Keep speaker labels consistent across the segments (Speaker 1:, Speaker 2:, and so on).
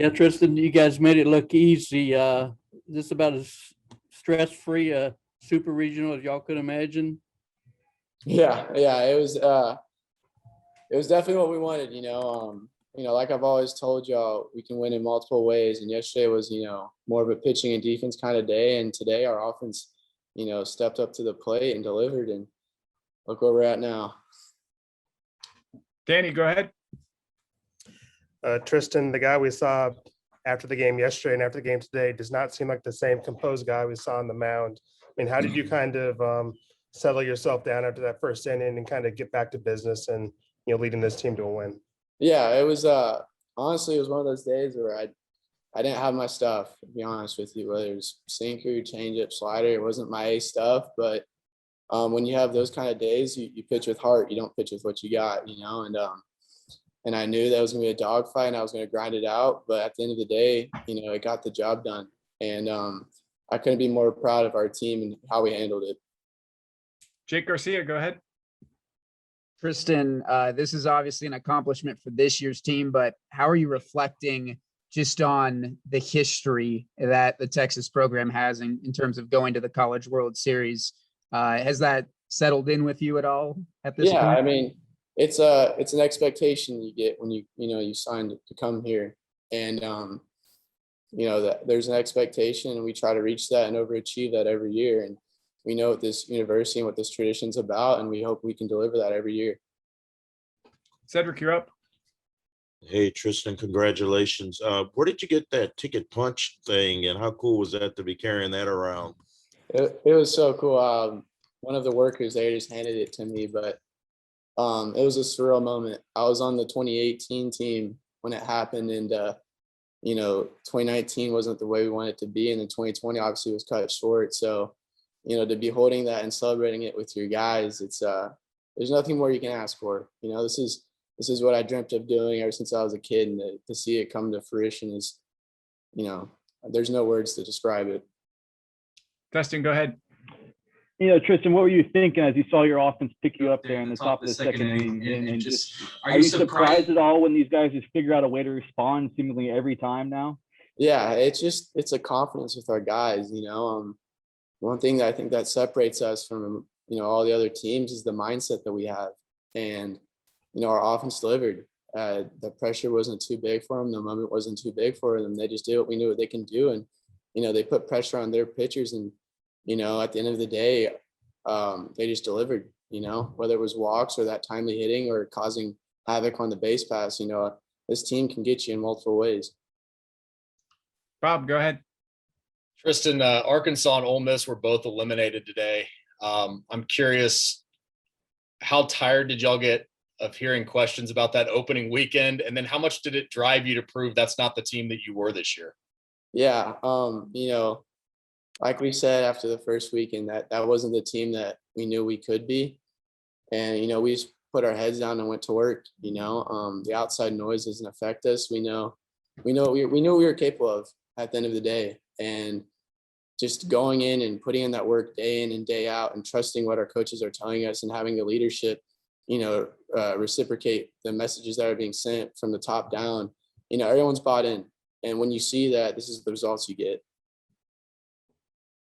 Speaker 1: Yeah, Tristan, you guys made it look easy. Just about as stress-free a super regional as y'all could imagine.
Speaker 2: Yeah, it was definitely what we wanted, like I've always told y'all, we can win in multiple ways. And yesterday was, more of a pitching and defense kind of day. And today our offense, stepped up to the plate and delivered. And look where we're at now.
Speaker 3: Danny, go ahead.
Speaker 4: Tristan, the guy we saw after the game yesterday and after the game today does not seem like the same composed guy we saw on the mound. I mean, how did you kind of settle yourself down after that first inning and kind of get back to business and, leading this team to a win?
Speaker 2: Yeah, it was honestly, it was one of those days where I didn't have my stuff, to be honest with you, whether it was sinker, changeup, slider. It wasn't my A stuff, but when you have those kind of days, you pitch with heart. You don't pitch with what you got, and I knew that was gonna be a dogfight and I was gonna grind it out. But at the end of the day, it got the job done. And I couldn't be more proud of our team and how we handled it.
Speaker 3: Jake Garcia, go ahead.
Speaker 5: Tristan, this is obviously an accomplishment for this year's team, but how are you reflecting just on the history that the Texas program has in terms of going to the College World Series? Has that settled in with you at all at this point?
Speaker 2: I mean, it's an expectation you get when you signed to come here. And, that there's an expectation and we try to reach that and overachieve that every year. And we know what this university and what this tradition is about, and we hope we can deliver that every year.
Speaker 3: Cedric, you're up.
Speaker 6: Hey, Tristan, congratulations. Where did you get that ticket punch thing, and how cool was that to be carrying that around?
Speaker 2: It was so cool. One of the workers there just handed it to me, but it was a surreal moment. I was on the 2018 team when it happened, and 2019 wasn't the way we wanted it to be, and then 2020 obviously was cut short. So, to be holding that and celebrating it with your guys, it's there's nothing more you can ask for. This is what I dreamt of doing ever since I was a kid, and to see it come to fruition is, there's no words to describe it.
Speaker 3: Dustin, go ahead.
Speaker 7: Tristan, what were you thinking as you saw your offense pick you up there in the top of the second inning? And just are you surprised at all when these guys just figure out a way to respond seemingly every time now?
Speaker 2: Yeah, it's a confidence with our guys. One thing that I think that separates us from all the other teams is the mindset that we have. And our offense delivered. The pressure wasn't too big for them. The moment wasn't too big for them. They just did what we knew what they can do, and they put pressure on their pitchers. And at the end of the day, they just delivered. Whether it was walks or that timely hitting or causing havoc on the base pass. This team can get you in multiple ways.
Speaker 3: Bob, go ahead.
Speaker 8: Tristan, Arkansas and Ole Miss were both eliminated today. I'm curious, how tired did y'all get of hearing questions about that opening weekend? And then how much did it drive you to prove that's not the team that you were this year?
Speaker 2: Yeah. Like we said after the first weekend, that wasn't the team that we knew we could be. And, we just put our heads down and went to work. The outside noise doesn't affect us. We know what we were capable of at the end of the day. And just going in and putting in that work day in and day out and trusting what our coaches are telling us and having the leadership, reciprocate the messages that are being sent from the top down. Everyone's bought in. And when you see that, this is the results you get.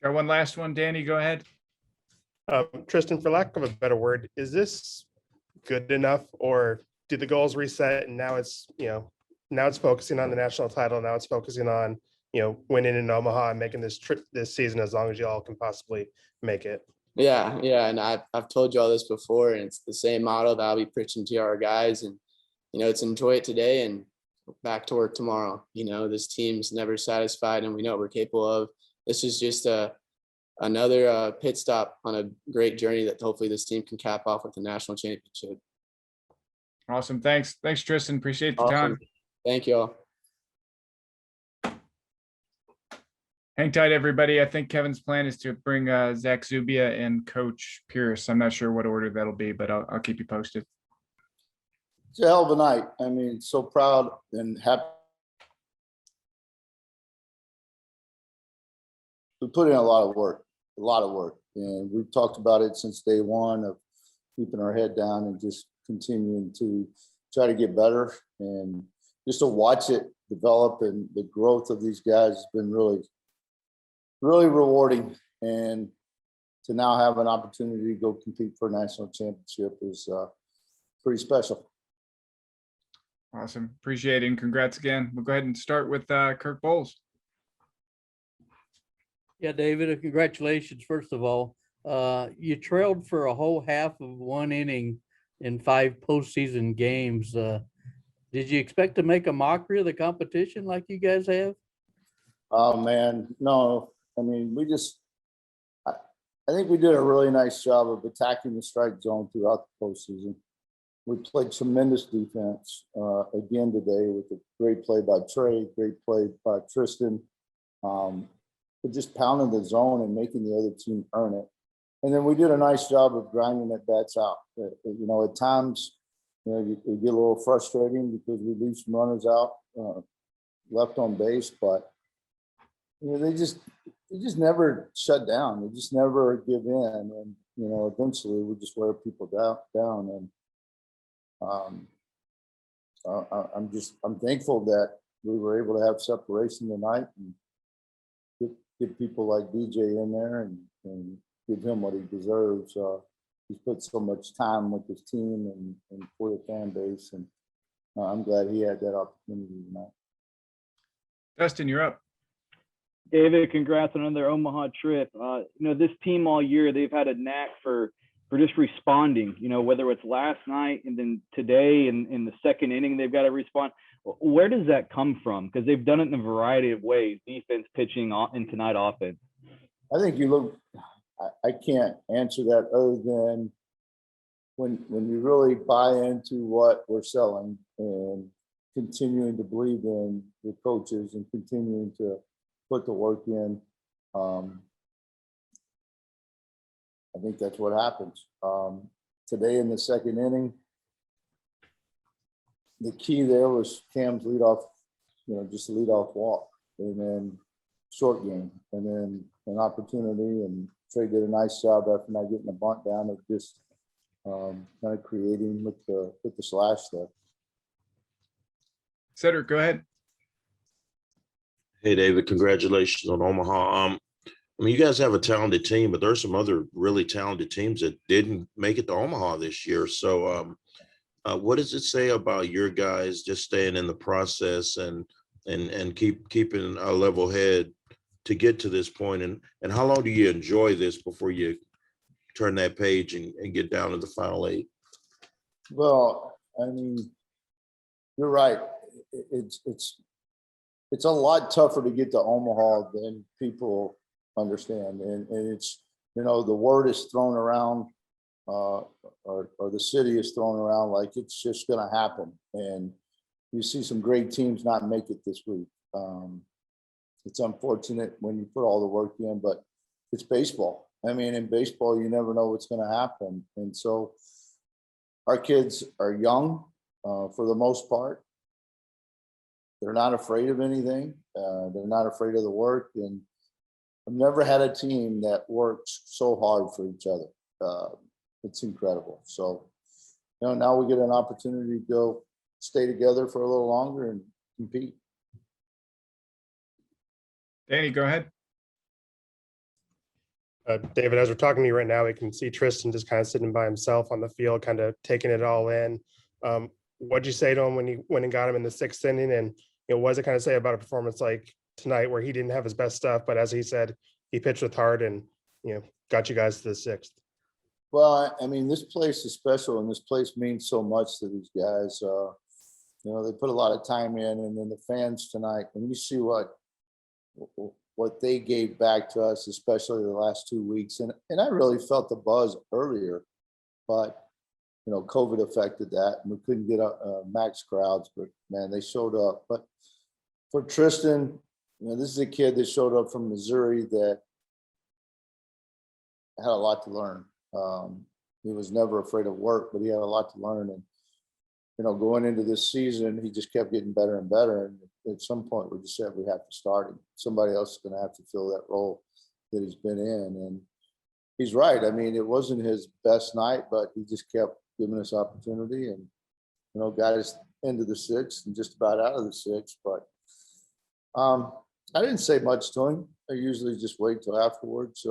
Speaker 3: Got one last one. Danny, go ahead.
Speaker 4: Tristan, for lack of a better word, is this good enough, or do the goals reset and now it's focusing on the national title? Now it's focusing on, winning in Omaha and making this trip this season as long as y'all can possibly make it.
Speaker 2: Yeah. And I've told you all this before, and it's the same model that I'll be preaching to our guys. And, it's enjoy it today and back to work tomorrow. This team's never satisfied, and we know what we're capable of. This is just another pit stop on a great journey that hopefully this team can cap off with the national championship.
Speaker 3: Awesome. Thanks, Tristan. Appreciate the time.
Speaker 2: Thank you all.
Speaker 3: Hang tight, everybody. I think Kevin's plan is to bring Zach Zubia and Coach Pierce. I'm not sure what order that'll be, but I'll keep you posted.
Speaker 9: It's a hell of a night. I mean, so proud and happy. We put in a lot of work. And we've talked about it since day one of keeping our head down and just continuing to try to get better and just to watch it develop and the growth of these guys has been really, really rewarding. And to now have an opportunity to go compete for a national championship is pretty special.
Speaker 3: Awesome. Appreciate it. And congrats again. We'll go ahead and start with Kirk Bowles.
Speaker 1: Yeah, David, congratulations, first of all. You trailed for a whole half of one inning in 5 postseason games. Did you expect to make a mockery of the competition like you guys have?
Speaker 9: Oh, man, no. I mean, I think we did a really nice job of attacking the strike zone throughout the postseason. We played tremendous defense again today with a great play by Trey, great play by Tristan. But just pounding the zone and making the other team earn it. And then we did a nice job of grinding at bats out. At times, you get a little frustrating because we leave some runners out left on base, but they just never shut down. They just never give in, and eventually we just wear people down. And I'm thankful that we were able to have separation tonight and get people like DJ in there and give him what he deserves. He's put so much time with his team and for the fan base, and I'm glad he had that opportunity tonight.
Speaker 3: Dustin, you're up.
Speaker 7: David, congrats on another Omaha trip. This team all year, they've had a knack for just responding, whether it's last night and then today in the second inning, they've got to respond. Where does that come from? Because they've done it in a variety of ways, defense, pitching, and tonight offense.
Speaker 9: I think I can't answer that other than when you really buy into what we're selling and continuing to believe in the coaches and continuing to put the work in. I think that's what happens. Today in the second inning, the key there was Cam's leadoff, just a leadoff walk, and then short game, and then an opportunity. And Trey did a nice job after not getting a bunt down of just kind of creating with the slash there.
Speaker 3: Cedric, go ahead.
Speaker 6: Hey, David, congratulations on Omaha. You guys have a talented team, but there's some other really talented teams that didn't make it to Omaha this year. So what does it say about your guys just staying in the process and keeping a level head to get to this point? And how long do you enjoy this before you turn that page and get down to the final 8?
Speaker 9: Well, you're right. It's a lot tougher to get to Omaha than people understand, and it's the word is thrown around or the city is thrown around like it's just going to happen, and you see some great teams not make it this week. It's unfortunate when you put all the work in, but it's baseball. In baseball, you never know what's going to happen, and so our kids are young for the most part. They're not afraid of anything. They're not afraid of the work, and I've never had a team that works so hard for each other. It's incredible. So, now we get an opportunity to go stay together for a little longer and compete.
Speaker 3: Danny, go ahead.
Speaker 4: David, as we're talking to you right now, we can see Tristan just kind of sitting by himself on the field, kind of taking it all in. What'd you say to him when you went and got him in the 6th inning? And what does it kind of say about a performance like tonight where he didn't have his best stuff, but as he said, he pitched with heart and got you guys to the 6th?
Speaker 9: Well, this place is special, and this place means so much to these guys. They put a lot of time in, and then the fans tonight, and you see what they gave back to us, especially the last 2 weeks. And I really felt the buzz earlier, but COVID affected that, and we couldn't get max crowds. But man, they showed up. But for Tristan, this is a kid that showed up from Missouri that had a lot to learn. He was never afraid of work, but he had a lot to learn. And going into this season, he just kept getting better and better. And at some point, we just said we have to start him. Somebody else is going to have to fill that role that he's been in. And he's right. It wasn't his best night, but he just kept giving us opportunity and, got us into the sixth and just about out of the sixth, but I didn't say much to him. I usually just wait till afterwards.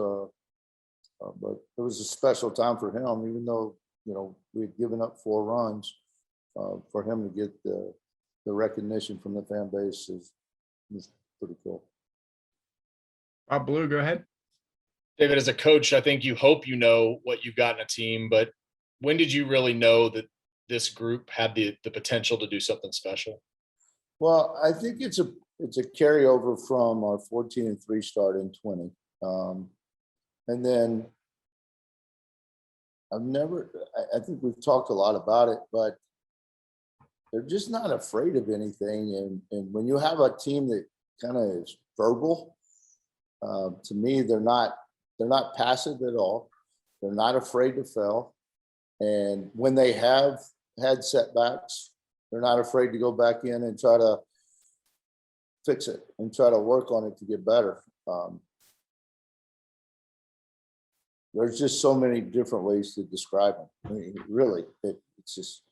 Speaker 9: But it was a special time for him, even though, we had given up 4 runs. For him to get the recognition from the fan base was pretty cool.
Speaker 3: Bob Blue, go ahead.
Speaker 8: David, as a coach, I think you hope you know what you've got in a team, but when did you really know that this group had the potential to do something special?
Speaker 9: Well, I think it's a carryover from our 14-3 start in 20. And then I think we've talked a lot about it, but they're just not afraid of anything. And when you have a team that kind of is verbal, to me, they're not passive at all. They're not afraid to fail. And when they have had setbacks, they're not afraid to go back in and try to fix it and try to work on it to get better. There's just so many different ways to describe them. I mean, really, it's just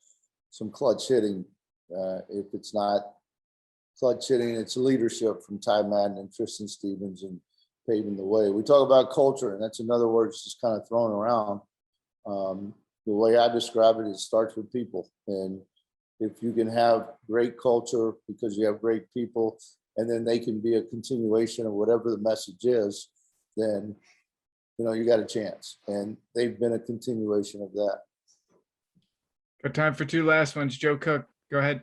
Speaker 9: some clutch hitting. If it's not clutch hitting, it's leadership from Ty Madden and Tristan Stevens and paving the way. We talk about culture, and that's another word that's just kind of thrown around. The way I describe it, it starts with people. And if you can have great culture because you have great people, and then they can be a continuation of whatever the message is, then you got a chance. And they've been a continuation of that.
Speaker 3: Got time for 2 last ones. Joe Cook, go ahead.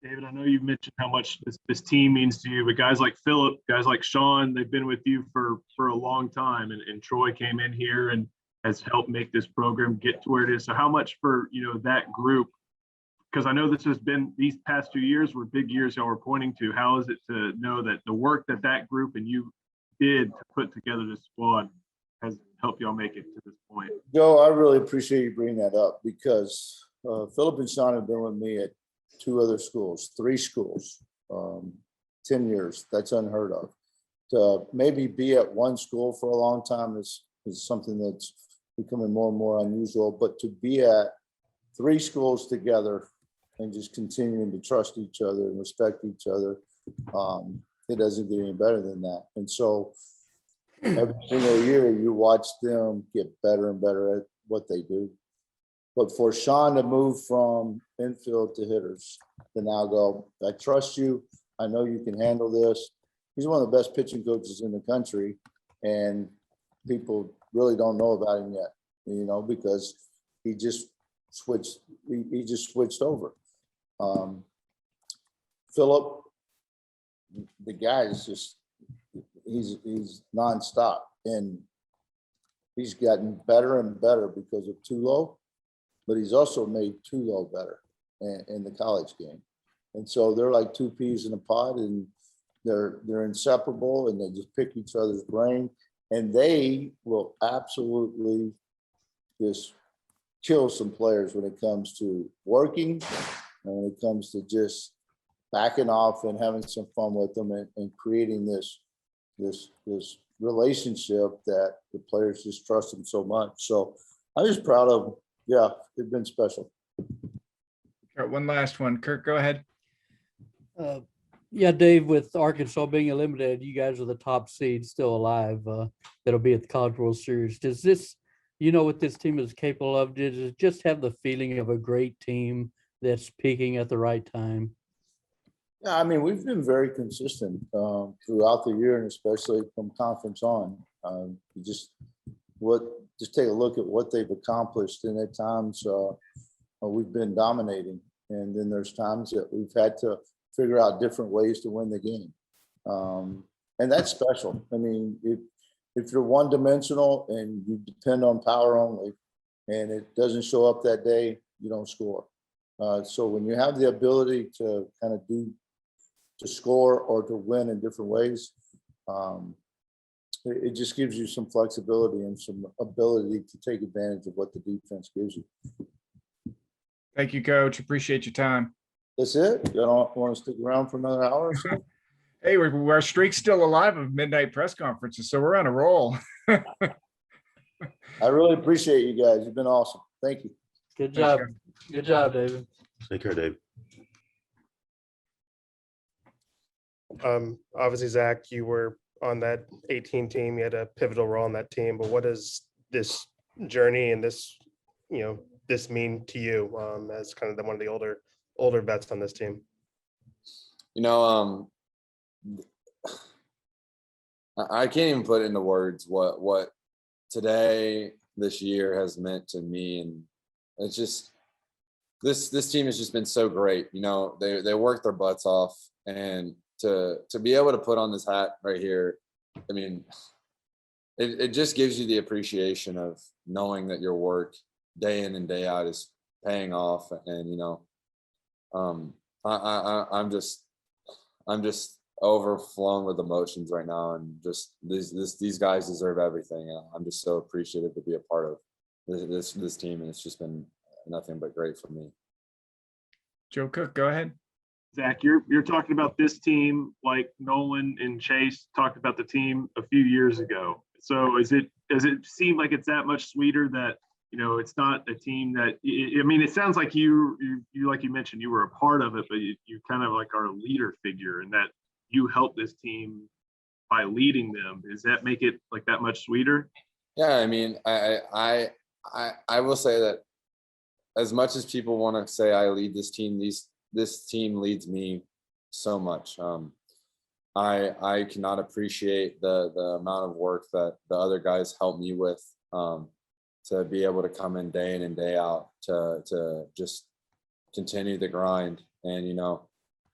Speaker 10: David, I know you've mentioned how much this team means to you, but guys like Philip, guys like Sean, they've been with you for a long time. And Troy came in here and has helped make this program get to where it is. So how much for, that group? Because I know this has been, these past 2 years were big years y'all were pointing to. How is it to know that the work that group and you did to put together this squad has helped y'all make it to this point?
Speaker 9: Joe, I really appreciate you bringing that up because Philip and Sean have been with me at 2 other schools, 3 schools, 10 years. That's unheard of. To maybe be at one school for a long time is something that's becoming more and more unusual, but to be at 3 schools together and just continuing to trust each other and respect each other, it doesn't get any better than that. And so every single year you watch them get better and better at what they do. But for Sean to move from infield to hitters, to now go, I trust you. I know you can handle this. He's one of the best pitching coaches in the country, and people really don't know about him yet, because he just switched. He just switched over. Philip, the guy is just he's nonstop, and he's gotten better and better because of Tulo. But he's also made Tulo better in the college game. And so they're like 2 peas in a pod, and they're inseparable, and they just pick each other's brain. And they will absolutely just kill some players when it comes to working and when it comes to just backing off and having some fun with them and creating this relationship that the players just trust them so much. So I'm just proud of them. Yeah, they've been special.
Speaker 3: Got one last one. Kirk, go ahead.
Speaker 1: Yeah, Dave, with Arkansas being eliminated, you guys are the top seed still alive. That'll be at the College World Series. Does this, what this team is capable of? Does it just have the feeling of a great team that's peaking at the right time?
Speaker 9: Yeah, I mean, we've been very consistent throughout the year, and especially from conference on. Just take a look at what they've accomplished, and at times we've been dominating, and then there's times that we've had to figure out different ways to win the game, and that's special. I mean, if you're one-dimensional and you depend on power only, and it doesn't show up that day, you don't score. So when you have the ability to kind of to score or to win in different ways, it just gives you some flexibility and some ability to take advantage of what the defense gives you.
Speaker 3: Thank you, Coach. Appreciate your time.
Speaker 9: That's it? You don't want to stick around for another hour or so?
Speaker 3: Hey, our streak's still alive of midnight press conferences, so we're on a roll.
Speaker 9: I really appreciate you guys. You've been awesome. Thank you.
Speaker 1: Good job. Good job, David.
Speaker 6: Take care, Dave.
Speaker 4: Obviously, Zach, you were on that 18 team. You had a pivotal role on that team. But what does this journey and this, this mean to you as kind of one of the older vets on this team?
Speaker 2: I can't even put into words what today, this year has meant to me. And it's just, this team has just been so great. They work their butts off, and to be able to put on this hat right here, I mean, it just gives you the appreciation of knowing that your work day in and day out is paying off. And, I'm just overflowing with emotions right now, and just these guys deserve everything. I'm just so appreciative to be a part of this team, and it's just been nothing but great for me.
Speaker 3: Joe Cook, go ahead.
Speaker 10: Zach, you're talking about this team like Nolan and Chase talked about the team a few years ago. So does it seem like it's that much sweeter that, it's not a team that, I mean, it sounds like you like you mentioned, you were a part of it, but you kind of like are a leader figure, and that you help this team by leading them. Does that make it like that much sweeter?
Speaker 2: Yeah, I mean, I will say that as much as people want to say I lead this team, this team leads me so much. I cannot appreciate the amount of work that the other guys help me with, to be able to come in and day out to just continue the grind. And,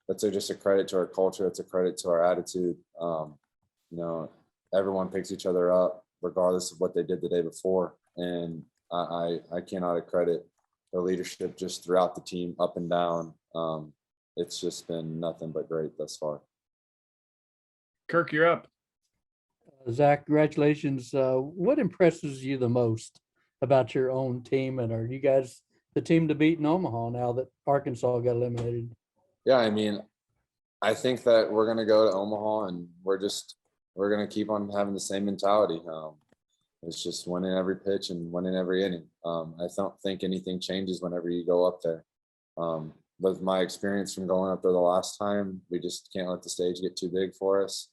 Speaker 2: that's just a credit to our culture. It's a credit to our attitude. Everyone picks each other up regardless of what they did the day before. And I cannot accredit the leadership just throughout the team, up and down. It's just been nothing but great thus far.
Speaker 3: Kirk, you're up.
Speaker 1: Zach, congratulations. What impresses you the most about your own team? And are you guys the team to beat in Omaha now that Arkansas got eliminated?
Speaker 2: Yeah, I mean, I think that we're going to go to Omaha, and we're going to keep on having the same mentality. It's just winning every pitch and winning every inning. I don't think anything changes whenever you go up there. With my experience from going up there the last time, we just can't let the stage get too big for us.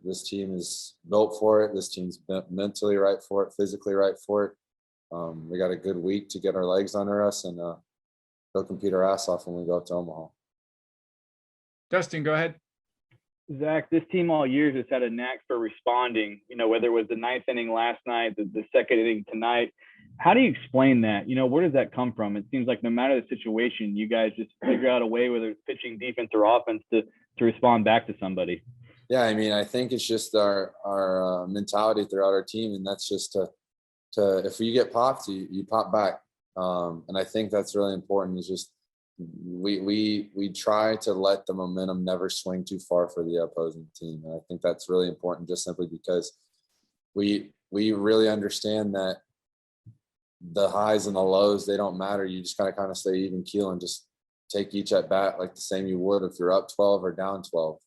Speaker 2: This team is built for it. This team's mentally right for it, physically right for it. We got a good week to get our legs under us and go compete our ass off when we go up to Omaha.
Speaker 3: Dustin, go ahead.
Speaker 7: Zach, this team all year has had a knack for responding, whether it was the ninth inning last night, the second inning tonight. How do you explain that? Where does that come from? It seems like no matter the situation, you guys just figure out a way, whether it's pitching, defense, or offense, to respond back to somebody.
Speaker 2: Yeah, I mean, I think it's just our mentality throughout our team, and that's just to if you get popped, you pop back. And I think that's really important. Is just we try to let the momentum never swing too far for the opposing team, and I think that's really important, just simply because we really understand that the highs and the lows, they don't matter. You just gotta kind of stay even keel and just take each at bat like the same you would if you're up 12 or down 12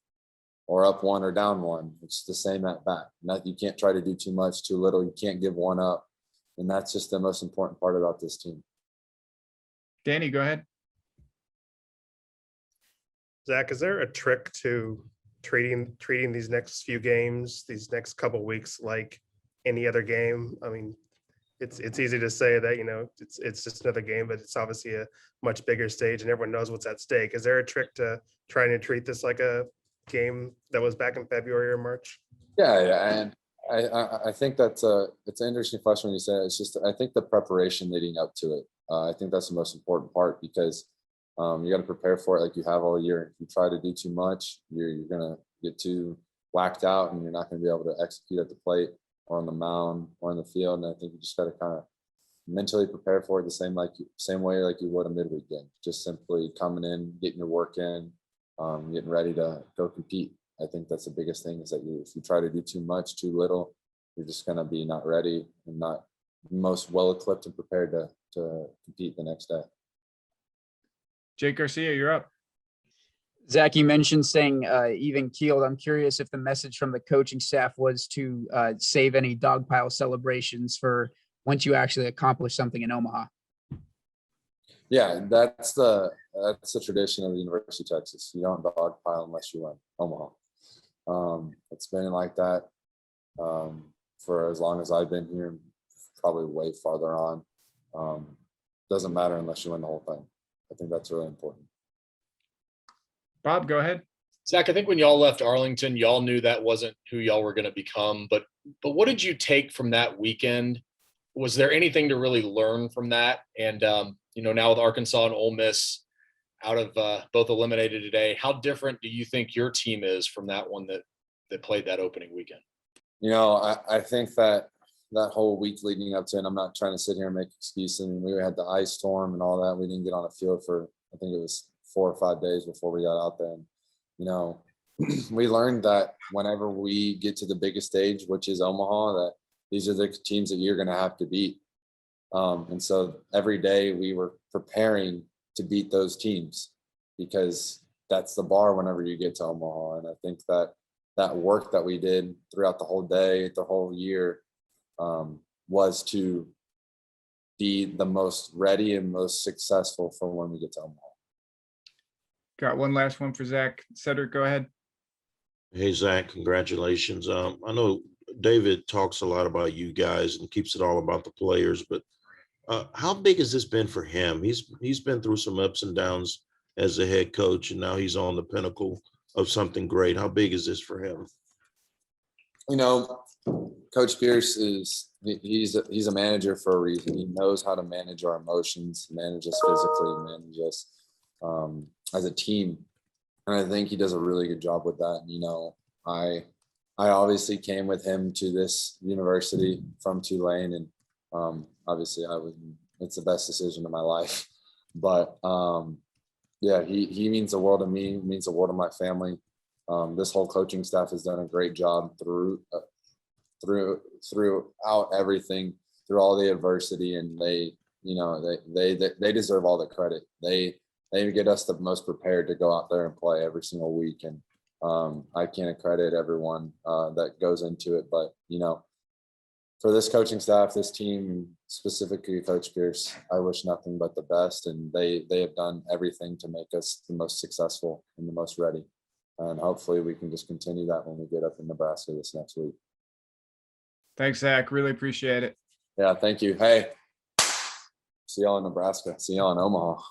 Speaker 2: or up 1 or down 1. It's the same at bat. You can't try to do too much, too little. You can't give one up. And that's just the most important part about this team.
Speaker 3: Danny, go ahead.
Speaker 4: Zach, is there a trick to treating these next few games, these next couple weeks, like any other game? I mean, it's easy to say that, it's just another game, but it's obviously a much bigger stage and everyone knows what's at stake. Is there a trick to trying to treat this like a game that was back in February or March?
Speaker 2: Yeah, and I think that's it's an interesting question when you say it. It's just, I think the preparation leading up to it. I think that's the most important part, because you got to prepare for it like you have all year. If you try to do too much, you're gonna get too whacked out, and you're not going to be able to execute at the plate or on the mound or in the field. And I think you just got to kind of mentally prepare for it the same way like you would a midweek game. Just simply coming in, getting your work in, getting ready to go compete. I think that's the biggest thing, is that if you try to do too much, too little, you're just going to be not ready and not most well equipped and prepared to compete the next day.
Speaker 3: Jake Garcia, you're up.
Speaker 5: Zach, you mentioned staying even keeled. I'm curious if the message from the coaching staff was to save any dogpile celebrations for once you actually accomplish something in Omaha.
Speaker 2: Yeah, that's the tradition of the University of Texas. You don't dogpile unless you win. Omaha. It's been like that for as long as I've been here, probably way farther on. Doesn't matter unless you win the whole thing. I think that's really important.
Speaker 3: Bob, go ahead.
Speaker 8: Zach, I think when y'all left Arlington, y'all knew that wasn't who y'all were going to become. But what did you take from that weekend? Was there anything to really learn from that? And now with Arkansas and Ole Miss out of both eliminated today, how different do you think your team is from that one that played that opening weekend?
Speaker 2: I think that whole week leading up to it, I'm not trying to sit here and make excuses. I mean, we had the ice storm and all that. We didn't get on a field for, I think it was 4 or 5 days before we got out there. And, we learned that whenever we get to the biggest stage, which is Omaha, that these are the teams that you're going to have to beat. And so every day we were preparing to beat those teams because that's the bar whenever you get to Omaha. And I think that work that we did throughout the whole day, the whole year, was to be the most ready and most successful for when we get to Omaha.
Speaker 3: Got one last one for Zach. Cedric, go ahead.
Speaker 6: Hey, Zach, congratulations. I know David talks a lot about you guys and keeps it all about the players, but how big has this been for him? He's been through some ups and downs as a head coach, and now he's on the pinnacle of something great. How big is this for him?
Speaker 2: Coach Pierce he's a manager for a reason. He knows how to manage our emotions, manage us physically, manage us as a team. And I think he does a really good job with that. I obviously came with him to this university from Tulane, and obviously it's the best decision of my life. But yeah, he means the world to me, means the world to my family. This whole coaching staff has done a great job throughout everything, through all the adversity, and they deserve all the credit. They get us the most prepared to go out there and play every single week, and I can't credit everyone that goes into it, but for this coaching staff, this team, specifically Coach Pierce, I wish nothing but the best, and they have done everything to make us the most successful and the most ready. And hopefully we can just continue that when we get up in Nebraska this next week.
Speaker 3: Thanks, Zach. Really appreciate it.
Speaker 2: Yeah, thank you. Hey, see y'all in Nebraska. See y'all in Omaha.